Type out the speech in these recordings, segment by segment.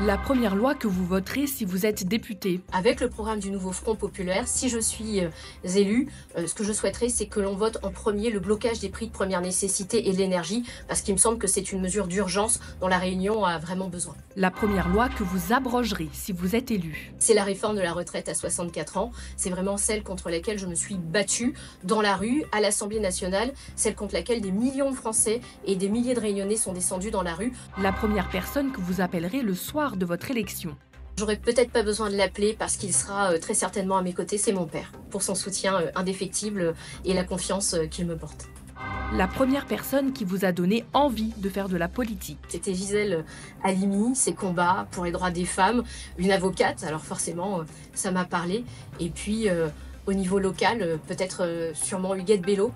La première loi que vous voterez si vous êtes député. Avec le programme du nouveau Front populaire, si je suis élue, ce que je souhaiterais, c'est que l'on vote en premier le blocage des prix de première nécessité et de l'énergie, parce qu'il me semble que c'est une mesure d'urgence dont la Réunion a vraiment besoin. La première loi que vous abrogerez si vous êtes élu. C'est la réforme de la retraite à 64 ans. C'est vraiment celle contre laquelle je me suis battue dans la rue, à l'Assemblée nationale, celle contre laquelle des millions de Français et des milliers de Réunionnais sont descendus dans la rue. La première personne que vous appellerez le soir de votre élection. J'aurais peut-être pas besoin de l'appeler parce qu'il sera très certainement à mes côtés, c'est mon père, pour son soutien indéfectible et la confiance qu'il me porte. La première personne qui vous a donné envie de faire de la politique. C'était Gisèle Halimi, ses combats pour les droits des femmes, une avocate, alors forcément ça m'a parlé. Et puis au niveau local, peut-être sûrement Huguette Bello,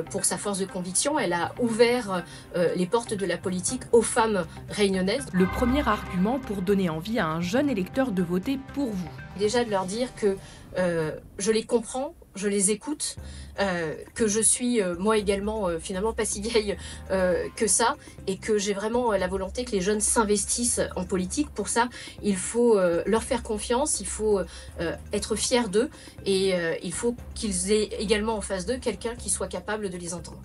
pour sa force de conviction. Elle a ouvert les portes de la politique aux femmes réunionnaises. Le premier argument pour donner envie à un jeune électeur de voter pour vous. Déjà de leur dire que je les comprends, je les écoute, que je suis moi également finalement pas si vieille que ça, et que j'ai vraiment la volonté que les jeunes s'investissent en politique. Pour ça, il faut leur faire confiance, il faut être fier d'eux, et il faut qu'ils aient également en face d'eux quelqu'un qui soit capable de les entendre.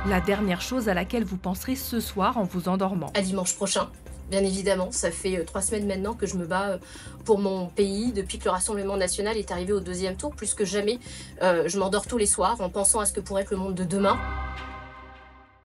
La dernière chose à laquelle vous penserez ce soir en vous endormant. À dimanche prochain. Bien évidemment, ça fait 3 semaines maintenant que je me bats pour mon pays. Depuis que le Rassemblement national est arrivé au 2e tour, plus que jamais, je m'endors tous les soirs en pensant à ce que pourrait être le monde de demain.